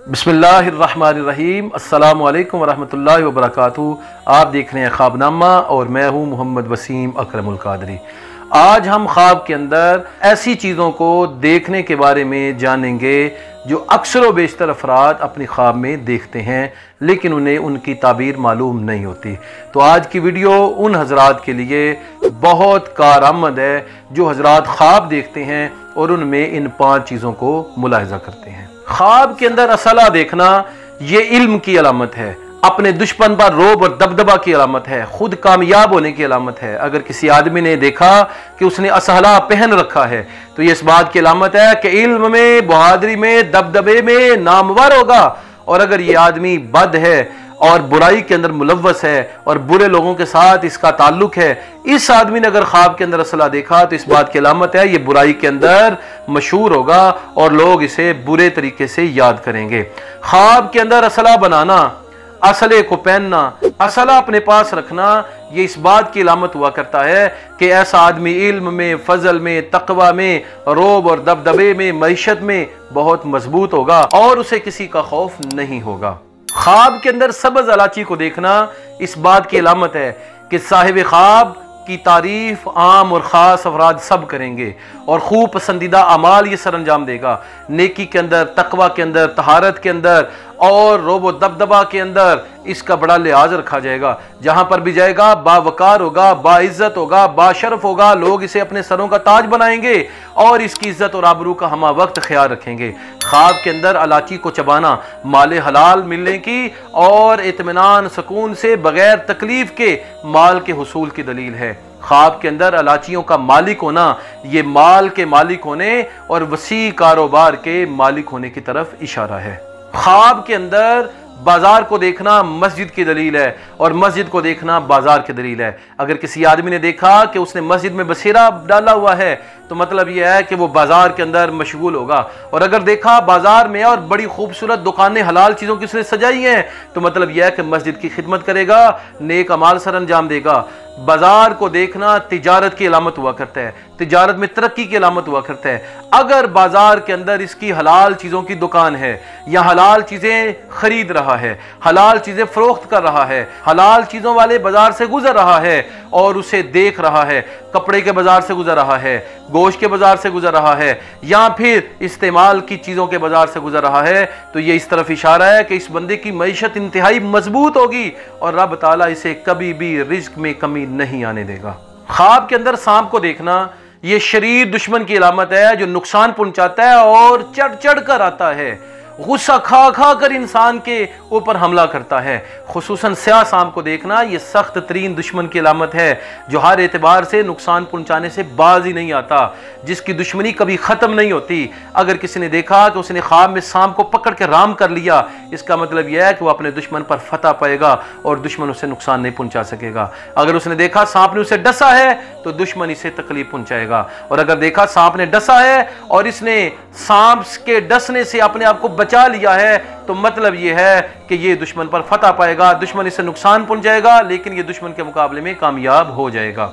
बिस्मिल्लाहिर्रहमानिर्रहीम। अस्सलामु अलैकुम वरहमतुल्लाहि वबरकातुहू। आप देख रहे हैं ख्वाबनामा और मैं हूं मोहम्मद वसीम अकरमुल कादरी। आज हम ख्वाब के अंदर ऐसी चीज़ों को देखने के बारे में जानेंगे जो अक्सर व बेशतर अफराद अपनी ख्वाब में देखते हैं लेकिन उन्हें उनकी ताबीर मालूम नहीं होती। तो आज की वीडियो उन हजरात के लिए बहुत कारआमद है जो हजरात ख्वाब देखते हैं और उनमें इन 5 चीज़ों को मुलाहिजा करते हैं। ख्वाब के अंदर असला देखना ये इल्म की अलामत है, अपने दुश्मन पर रोब और दबदबा की अलामत है, खुद कामयाब होने की अलामत है। अगर किसी आदमी ने देखा कि उसने असहला पहन रखा है तो ये इस बात की अलामत है कि इल्म में, बहादुरी में, दबदबे में नामवर होगा। और अगर ये आदमी बद है और बुराई के अंदर मुलव्वस है और बुरे लोगों के साथ इसका ताल्लुक है, इस आदमी ने अगर ख्वाब के अंदर असला देखा तो इस बात की अलामत है ये बुराई के अंदर मशहूर होगा और लोग इसे बुरे तरीके से याद करेंगे। ख्वाब के अंदर असला बनाना, असले को पहनना, असला अपने पास रखना, ये इस बात की अलामत हुआ करता है कि ऐसा आदमी इल्म में, फजल में, तकवा में, रोब और दबदबे में, मईशत में बहुत मजबूत होगा और उसे किसी का खौफ नहीं होगा। ख्वाब के अंदर सब्ज इलाची को देखना इस बात की अलामत है कि साहिब ख्वाब की तारीफ आम और ख़ास अफराद सब करेंगे और खूब पसंदीदा अमाल ये सर अंजाम देगा। नेकी के अंदर, तकवा के अंदर, तहारत के अंदर और रोब दबदबा के अंदर इसका बड़ा लिहाज रखा जाएगा। जहां पर भी जाएगा बावकार होगा, बाइज्जत होगा, बाशरफ होगा, लोग इसे अपने सरों का ताज बनाएंगे और इसकी इज्जत और आबरू का हमा वक्त ख्याल रखेंगे। ख्वाब के अंदर इलाची को चबाना माल हलाल मिलने की और इत्मीनान सुकून से बगैर तकलीफ के माल के हुसूल की दलील है। ख्वाब के अंदर इलाचियों का मालिक होना ये माल के मालिक होने और वसी कारोबार के मालिक होने की तरफ इशारा है। ख्वाब के अंदर बाजार को देखना मस्जिद की दलील है और मस्जिद को देखना बाजार की दलील है। अगर किसी आदमी ने देखा कि उसने मस्जिद में बसेरा डाला हुआ है तो मतलब यह है कि वो बाजार के अंदर मशगूल होगा। और अगर देखा बाजार में और बड़ी खूबसूरत दुकानें हलाल चीज़ों की उसने सजाई हैं तो मतलब यह है कि मस्जिद की खिदमत करेगा, नेक अमाल सर अंजाम देगा। बाजार को देखना तिजारत की अलामत हुआ करता है, तिजारत में तरक्की की अलामत हुआ करता है। अगर बाजार के अंदर इसकी हलाल चीज़ों की दुकान है या हलाल चीज़ें खरीद रहा है, हलाल चीज़ें फरोख्त कर रहा है, हलाल चीज़ों वाले बाजार से गुजर रहा है और उसे देख रहा है, कपड़े के बाजार से गुजर रहा है, गोश्त के बाजार से गुजर रहा है या फिर इस्तेमाल की चीज़ों के बाजार से गुजर रहा है तो ये इस तरफ इशारा है कि इस बंदे की मईशत इंतहाई मजबूत होगी और रब ताला इसे कभी भी रिज्क में कमी नहीं आने देगा। ख्वाब के अंदर सांप को देखना ये शरीर दुश्मन की अलामत है जो नुकसान पहुंचाता है और चढ़ चढ़ कर आता है, गुस्सा खा खा कर इंसान के ऊपर हमला करता है। खुसूसन स्याह सांप को देखना ये सख्त तरीन दुश्मन की अलामत है जो हर एतबार से नुकसान पहुंचाने से बाज ही नहीं आता, जिसकी दुश्मनी कभी ख़त्म नहीं होती। अगर किसी ने देखा कि उसने ख्वाब में सांप को पकड़ के राम कर लिया, इसका मतलब यह है कि वो अपने दुश्मन पर फतह पाएगा और दुश्मन उसे नुकसान नहीं पहुंचा सकेगा। अगर उसने देखा सांप ने उसे डसा है तो दुश्मन इसे तकलीफ पहुंचाएगा और अगर देखा सांप ने डसा है और इसने सांप के डसने से अपने आप को बचा लिया है तो मतलब यह है कि ये दुश्मन पर फतह पाएगा, दुश्मन इसे नुकसान पहुंचाएगा लेकिन ये दुश्मन के मुकाबले में कामयाब हो जाएगा।